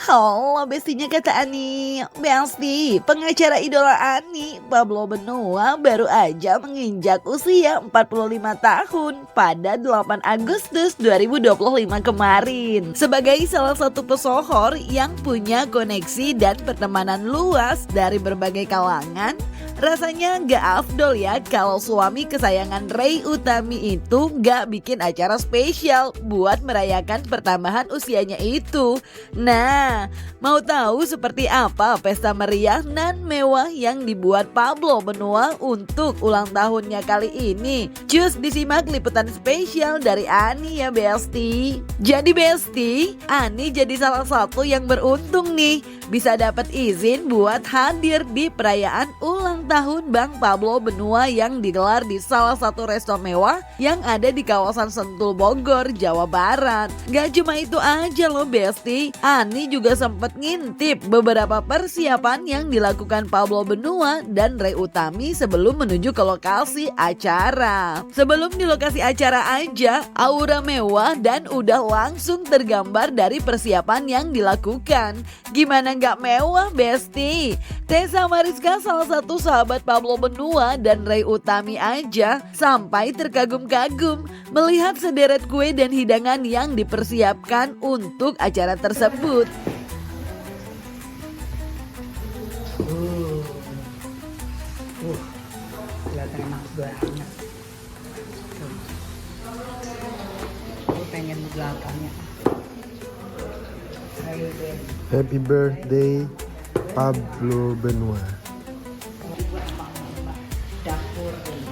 Halo bestinya kata Ani. Besti, pengacara idola Ani, Pablo Benua baru aja menginjak usia 45 tahun pada 8 Agustus 2025 kemarin. Sebagai salah satu pesohor yang punya koneksi dan pertemanan luas dari berbagai kalangan, rasanya gak afdol ya kalau suami kesayangan Ray Utami itu gak bikin acara spesial buat merayakan pertambahan usianya itu. Nah, mau tahu seperti apa pesta meriah nan mewah yang dibuat Pablo Benua untuk ulang tahunnya kali ini? Cus disimak liputan spesial dari Ani ya Besti. Jadi Besti, Ani jadi salah satu yang beruntung nih bisa dapat izin buat hadir di perayaan ulang tahun Bang Pablo Benua yang digelar di salah satu resto mewah yang ada di kawasan Sentul Bogor, Jawa Barat. Gak cuma itu aja loh Besti, Ani juga sempat ngintip beberapa persiapan yang dilakukan Pablo Benua dan Ray Utami sebelum menuju ke lokasi acara. Sebelum di lokasi acara aja, aura mewah dan udah langsung tergambar dari persiapan yang dilakukan. Gimana gak mewah Besti? Tessa Mariska salah satu sahabat Pablo Benua dan Ray Utami aja sampai terkagum-kagum melihat sederet kue dan hidangan yang dipersiapkan untuk acara tersebut. Kelihatan enak banget. Aku pengen di belakangnya. Ayo deh. Happy birthday Pablo Benua. Buat mama dapur deh.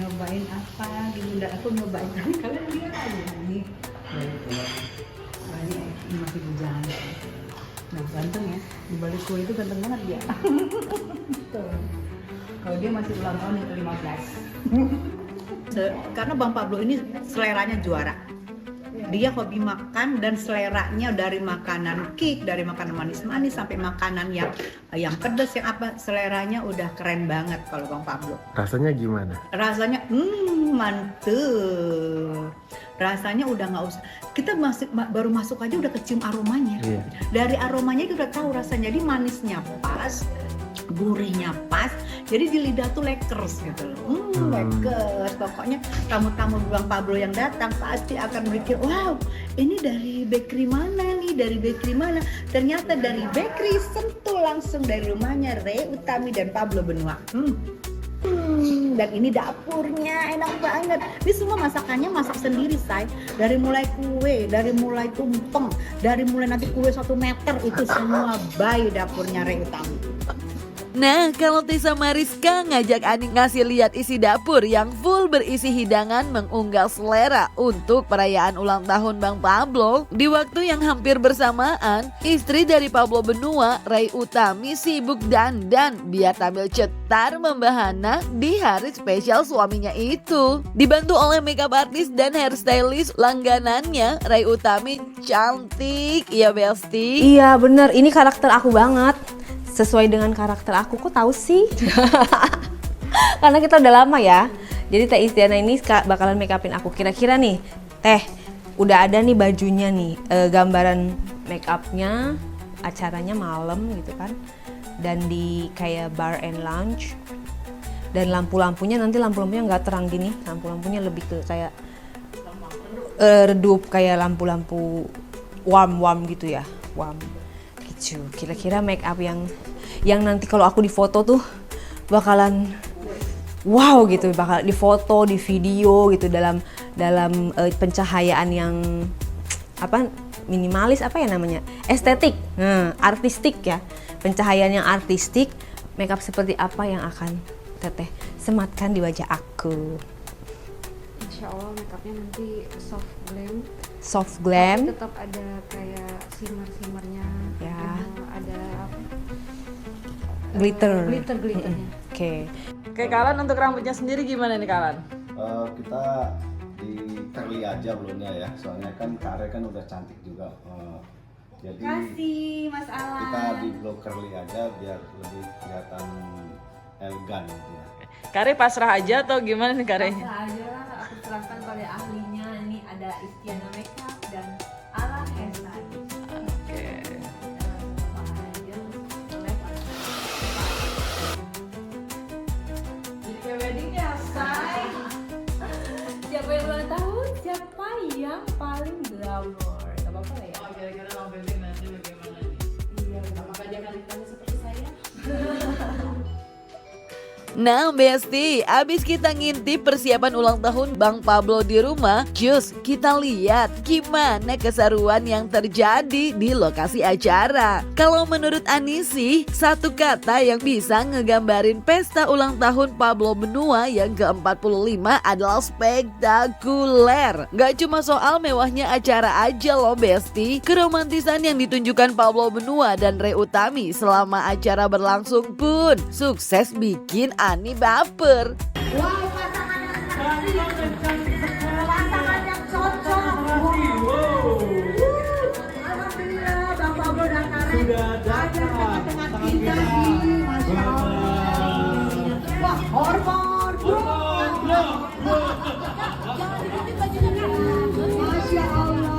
Nyobain apa di bunda aku nyobain tapi kalian lihat aja nih. Ini masih berjalan. Nah ganteng ya, di balik kue itu ganteng banget dia. Tuh. Kalau dia masih ulang tahun yang ke-15. Karena Bang Pablo ini seleranya juara. Dia hobi makan dan seleranya dari makanan kick, dari makanan manis-manis sampai makanan yang pedas yang apa, seleranya udah keren banget kalau Bang Pablo. Rasanya gimana? Rasanya mantep. Rasanya udah nggak usah. Kita baru masuk aja udah kecium aromanya. Iya. Dari aromanya kita udah tahu rasanya. Jadi manisnya pas, gurihnya pas. Jadi di lidah tuh lekers gitu loh. Lekers. Pokoknya tamu-tamu Bang Pablo yang datang pasti akan berpikir, wow, ini dari bakery mana nih? Dari bakery mana? Ternyata dari bakery Sentul langsung dari rumahnya Ray Utami dan Pablo Benua. Dan ini dapurnya enak banget. Ini semua masakannya masak sendiri say. Dari mulai kue, dari mulai tumpeng, dari mulai nanti kue 1 meter itu semua by dapurnya Ray Utami. Nah, kalau Tessa Mariska ngajak Ani ngasih lihat isi dapur yang full berisi hidangan mengunggah selera untuk perayaan ulang tahun Bang Pablo. Di waktu yang hampir bersamaan, istri dari Pablo Benua, Ray Utami sibuk dandan biar tampil cetar membahana di hari spesial suaminya itu. Dibantu oleh makeup artist dan hairstylist langganannya, Ray Utami cantik ya Besti. Iya bener, ini karakter aku banget. Sesuai dengan karakter aku, kok tahu sih? Karena kita udah lama ya. Jadi Teh Istiana ini bakalan make upin aku. Kira-kira nih, Teh, udah ada nih bajunya nih, gambaran make upnya, acaranya malam gitu kan. Dan di kayak bar and lounge. Dan lampu-lampunya nanti lampu-lampunya nggak terang gini, lampu-lampunya lebih ke kayak redup kayak lampu-lampu warm gitu ya, warm. Kira-kira make up yang nanti kalau aku difoto tuh bakalan wow gitu, bakal difoto, di video gitu dalam pencahayaan yang apa minimalis apa ya namanya estetik, artistik ya, pencahayaan yang artistik. Make up seperti apa yang akan Teteh sematkan di wajah aku? Insya Allah make upnya nanti soft glam. Soft glam. Tapi tetap ada kayak shimmer-shimmernya. Ya. Ada apa? Glitter. Glitternya. Oke. Oke Kalan, untuk rambutnya sendiri gimana nih Kalan? Kita di curly aja belumnya ya, soalnya kan Kare kan udah cantik juga. Jadi Kasih Mas kita Alan. di blow curly aja biar lebih kelihatan elegan gitu ya. Kare pasrah aja atau gimana nih karenya? Pasrah aja lah, aku serahkan pada ahlinya. Ini ada Istiana Makeup dan Ala Hairstyle. Oke. Jadi pre-wedding ya, say. Siapa yang ulang tahun? Siapa yang paling glamour? Gak apa-apa lah ya. Oh, kira-kira mau wedding nanti bagaimana nih? Iya, Apakah dia akan ditanya seperti saya? Nah Besti, abis kita ngintip persiapan ulang tahun Bang Pablo di rumah, cus kita lihat gimana keseruan yang terjadi di lokasi acara. Kalau menurut Anisi, satu kata yang bisa ngegambarin pesta ulang tahun Pablo Benua yang ke-45 adalah spektakuler. Gak cuma soal mewahnya acara aja loh Besti, keromantisan yang ditunjukkan Pablo Benua dan Ray Utami selama acara berlangsung pun sukses bikin Ani baper. Wow, pasangan yang cantik. Pasangan yang cocok. Alhamdulillah, Bang Pablo dan Karen sudah datang tengah-tengah kita nih, Masya Allah. Wah, hormon, Masya Allah.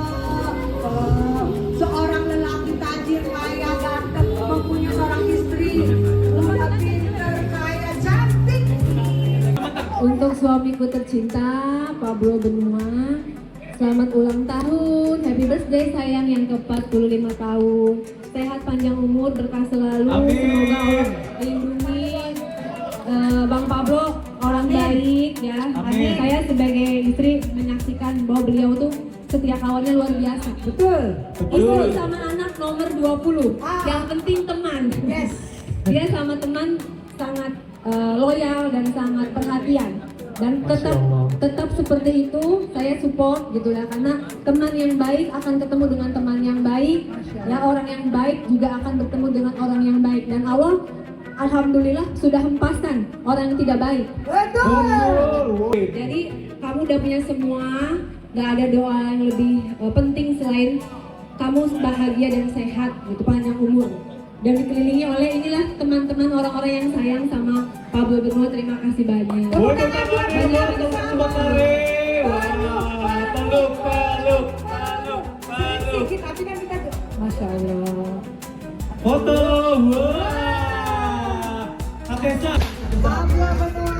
Seorang lelaki tajir, kaya, ganteng, mempunyai seorang istri, muda, pinter, kaya, cantik. Untuk suamiku tercinta, Pablo Benua, selamat ulang tahun, happy birthday sayang yang ke-45 tahun. Sehat panjang umur, berkah selalu, semoga Allah lindungi Bang Pablo, orang baik ya. Saya sebagai istri menyaksikan bahwa beliau tuh setia kawannya luar biasa. Betul. Istri sama anak nomor 20. Yang penting teman. Yes. Dia sama teman sangat loyal dan sangat perhatian. Dan tetap seperti itu saya support gitu ya, karena teman yang baik akan ketemu dengan teman yang baik, ya orang yang baik juga akan bertemu dengan orang yang baik, dan Allah alhamdulillah sudah hempaskan orang yang tidak baik. Betul. Jadi kamu udah punya semua, gak ada doa yang lebih penting selain kamu bahagia dan sehat gitu, panjang umur. Dan dikelilingi oleh inilah teman-teman orang-orang yang sayang sama Pablo Benua. Terima kasih banyak. Masya Allah. Foto, wah, Atesa. Pablo Benua.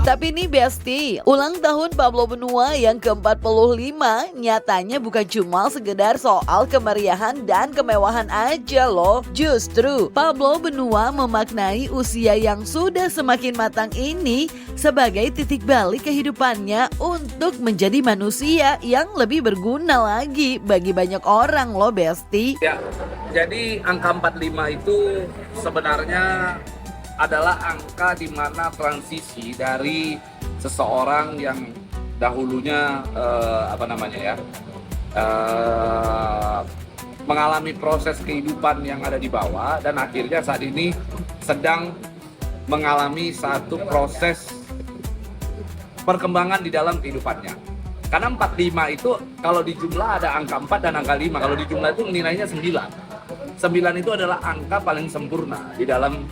Tapi nih Besti, ulang tahun Pablo Benua yang ke-45 nyatanya bukan cuma sekedar soal kemeriahan dan kemewahan aja loh. Justru Pablo Benua memaknai usia yang sudah semakin matang ini sebagai titik balik kehidupannya untuk menjadi manusia yang lebih berguna lagi bagi banyak orang loh Besti. Ya, jadi angka 45 itu sebenarnya adalah angka di mana transisi dari seseorang yang dahulunya mengalami proses kehidupan yang ada di bawah dan akhirnya saat ini sedang mengalami satu proses perkembangan di dalam kehidupannya. Karena 45 itu kalau di jumlah ada angka 4 dan angka 5, kalau di jumlah itu nilainya 9. 9 itu adalah angka paling sempurna di dalam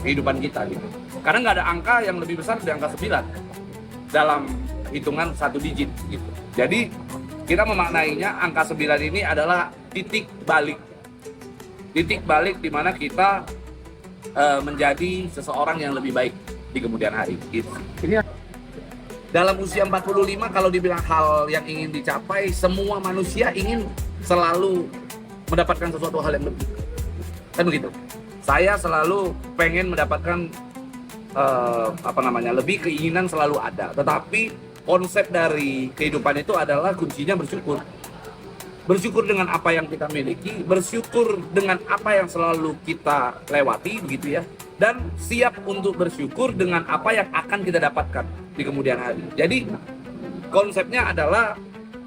kehidupan kita gitu. Karena nggak ada angka yang lebih besar dari angka 9 dalam hitungan satu digit gitu. Jadi kita memaknainya angka 9 ini adalah titik balik. Titik balik di mana kita menjadi seseorang yang lebih baik di kemudian hari gitu. Ini dalam usia 45 kalau dibilang hal yang ingin dicapai, semua manusia ingin selalu mendapatkan sesuatu hal yang lebih, kan begitu. Saya selalu pengen mendapatkan lebih, keinginan selalu ada. Tetapi konsep dari kehidupan itu adalah kuncinya bersyukur. Bersyukur dengan apa yang kita miliki, bersyukur dengan apa yang selalu kita lewati, begitu ya. Dan siap untuk bersyukur dengan apa yang akan kita dapatkan di kemudian hari. Jadi konsepnya adalah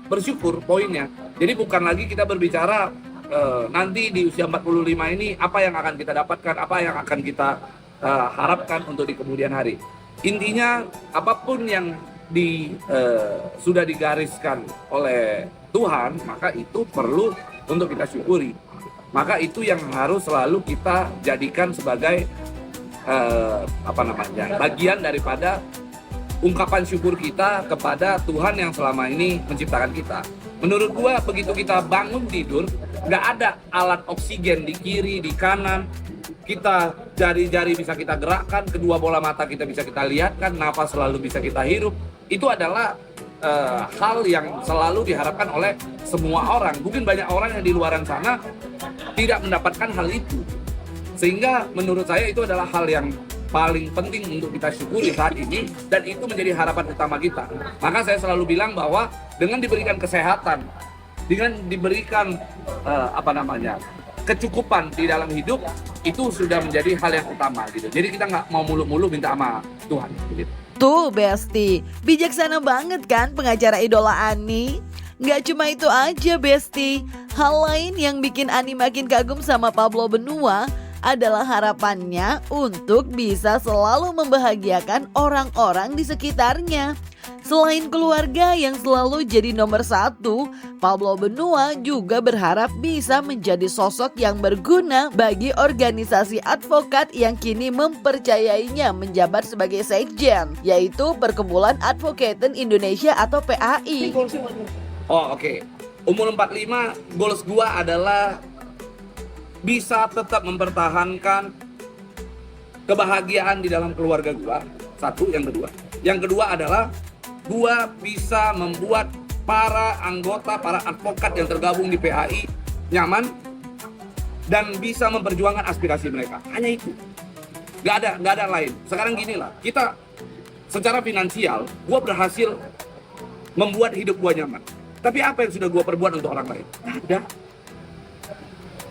bersyukur poinnya. Jadi bukan lagi kita berbicara nanti di usia 45 ini apa yang akan kita dapatkan, apa yang akan kita harapkan untuk di kemudian hari. Intinya apapun yang sudah digariskan oleh Tuhan, maka itu perlu untuk kita syukuri. Maka itu yang harus selalu kita jadikan sebagai bagian daripada ungkapan syukur kita kepada Tuhan yang selama ini menciptakan kita. Menurut gua begitu kita bangun tidur, nggak ada alat oksigen di kiri, di kanan, kita jari-jari bisa kita gerakkan, kedua bola mata kita bisa kita lihatkan, nafas selalu bisa kita hirup. Itu adalah hal yang selalu diharapkan oleh semua orang. Mungkin banyak orang yang di luaran sana tidak mendapatkan hal itu. Sehingga menurut saya itu adalah hal yang paling penting untuk kita syukuri saat ini, dan itu menjadi harapan utama kita. Maka saya selalu bilang bahwa dengan diberikan kesehatan, dengan diberikan kecukupan di dalam hidup, itu sudah menjadi hal yang utama gitu. Jadi kita nggak mau mulu-mulu minta sama Tuhan gitu. Tuh Besti, bijaksana banget kan pengacara idola Ani? Nggak cuma itu aja Besti, hal lain yang bikin Ani makin kagum sama Pablo Benua adalah harapannya untuk bisa selalu membahagiakan orang-orang di sekitarnya. Selain keluarga yang selalu jadi nomor satu, Pablo Benua juga berharap bisa menjadi sosok yang berguna bagi organisasi advokat yang kini mempercayainya menjabat sebagai sekjen, yaitu Perkumpulan Advokaten Indonesia atau PAI. Oh oke. Umur 45, goals gua adalah bisa tetap mempertahankan kebahagiaan di dalam keluarga gua. Satu, yang kedua. Yang kedua adalah gua bisa membuat para anggota, para advokat yang tergabung di PAI nyaman dan bisa memperjuangkan aspirasi mereka. Hanya itu. Gak ada lain. Sekarang gini lah, kita secara finansial, gua berhasil membuat hidup gua nyaman. Tapi apa yang sudah gua perbuat untuk orang lain? Gak ada.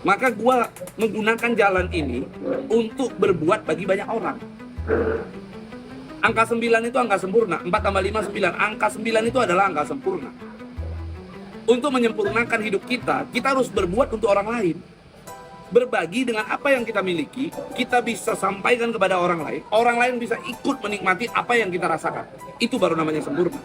Maka gua menggunakan jalan ini untuk berbuat bagi banyak orang. Angka 9 itu angka sempurna, 4 tambah 5, 9. Angka 9 itu adalah angka sempurna. Untuk menyempurnakan hidup kita harus berbuat untuk orang lain. Berbagi dengan apa yang kita miliki, kita bisa sampaikan kepada orang lain bisa ikut menikmati apa yang kita rasakan. Itu baru namanya sempurna.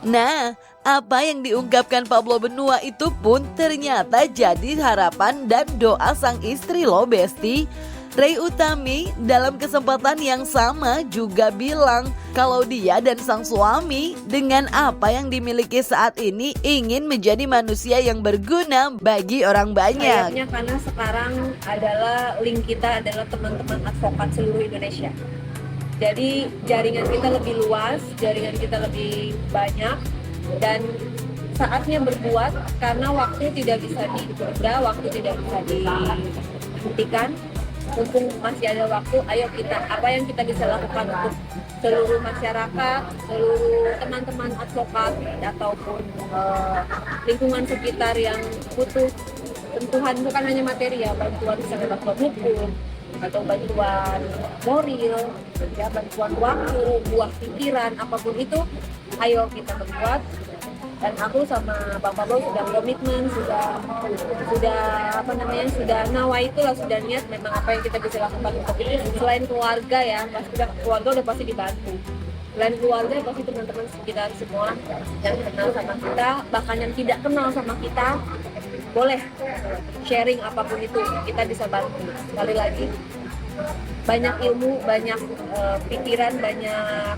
Nah, apa yang diungkapkan Pablo Benua itu pun ternyata jadi harapan dan doa sang istri loh Besti. Ray Utami dalam kesempatan yang sama juga bilang kalau dia dan sang suami dengan apa yang dimiliki saat ini ingin menjadi manusia yang berguna bagi orang banyak. Sayapnya karena sekarang adalah link kita adalah teman-teman advokat seluruh Indonesia. Jadi jaringan kita lebih luas, jaringan kita lebih banyak, dan saatnya berbuat karena waktu tidak bisa ditunda, waktu tidak bisa dihentikan. Mumpung masih ada waktu, ayo kita apa yang kita bisa lakukan untuk seluruh masyarakat, seluruh teman-teman advokat ataupun lingkungan sekitar yang butuh sentuhan bukan hanya materi ya, bantuan misalnya bantuan hukum atau bantuan moral, ya bantuan waktu, buah pikiran, apapun itu, ayo kita berbuat. Dan aku sama Bang Pablo sudah komitmen, sudah nawa itulah, sudah niat memang apa yang kita bisa lakukan untuk itu. Selain keluarga ya, keluarga udah pasti dibantu. Selain keluarga pasti teman-teman sekitar semua yang kenal sama kita, bahkan yang tidak kenal sama kita, boleh sharing apapun itu, kita bisa bantu. Sekali lagi, banyak ilmu, banyak pikiran, banyak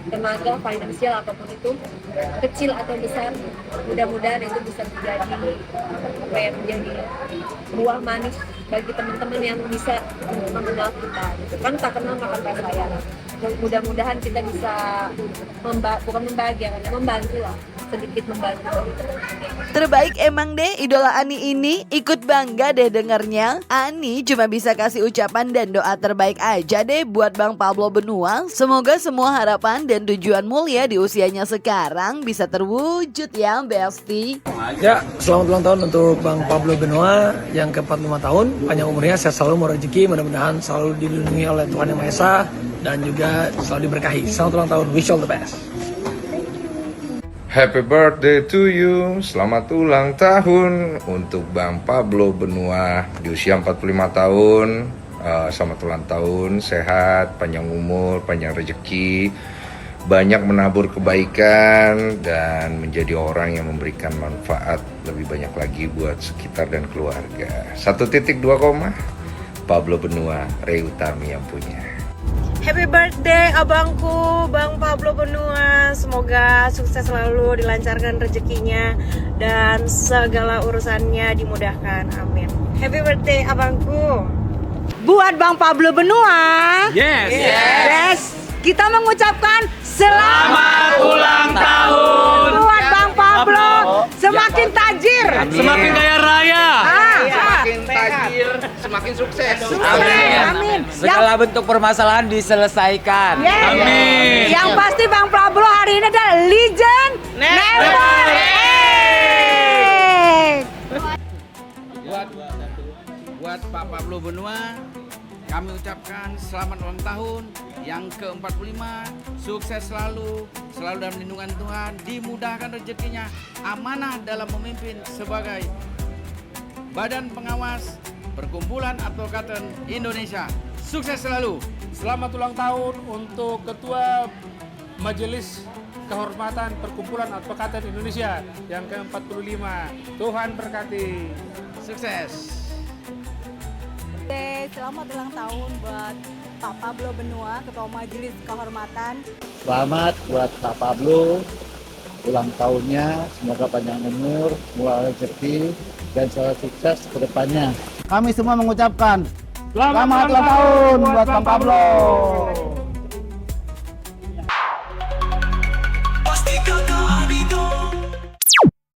tenaga, finansial apapun itu, kecil atau besar, mudah-mudahan itu bisa menjadi buah manis bagi teman-teman yang bisa mengenal kita. Kan tak kenal maka tak sayang. Mudah-mudahan kita bisa membantu lah, sedikit membantu. Terbaik emang deh idola Ani ini, ikut bangga deh dengernya. Ani cuma bisa kasih ucapan dan doa terbaik aja deh buat Bang Pablo Benua. Semoga semua harapan dan tujuan mulia di usianya sekarang bisa terwujud ya Besti. Ya, selamat ulang tahun untuk Bang Pablo Benua yang ke-45 tahun. Panjang umurnya, sehat selalu, mau rezeki, mudah-mudahan selalu dilindungi oleh Tuhan Yang Maha Esa dan juga selalu diberkahi. Selamat ulang tahun, wish all the best. Happy birthday to you, selamat ulang tahun untuk Bang Pablo Benua di usia 45 tahun. Selamat ulang tahun, sehat, panjang umur, panjang rezeki, banyak menabur kebaikan dan menjadi orang yang memberikan manfaat lebih banyak lagi buat sekitar dan keluarga. 1.2, Pablo Benua, Ray Utami yang punya. Happy birthday abangku, Bang Pablo Benua. Semoga sukses selalu, dilancarkan rezekinya dan segala urusannya dimudahkan. Amin. Happy birthday abangku. Buat Bang Pablo Benua. Yes. Kita mengucapkan selamat ulang tahun. buat Bang Pablo. Semakin tajir. Semakin kaya raya. Semakin tajir, semakin sukses. Amin. Segala bentuk permasalahan diselesaikan. Amin. Yang pasti Bang Pablo hari ini adalah legend never end. Buat Pak Pablo Benua, kami ucapkan selamat ulang tahun yang ke-45, sukses selalu dalam lindungan Tuhan, dimudahkan rezekinya, amanah dalam memimpin sebagai Badan Pengawas Perkumpulan Advokat Indonesia. Sukses selalu. Selamat ulang tahun untuk Ketua Majelis Kehormatan Perkumpulan Advokat Indonesia yang ke-45. Tuhan berkati. Sukses. Selamat ulang tahun buat Pak Pablo Benua, Ketua Majelis Kehormatan. Selamat buat Pak Pablo, ulang tahunnya, semoga panjang umur, murah rezeki, dan selalu sukses ke depannya. Kami semua mengucapkan selamat ulang tahun buat Bang Pablo.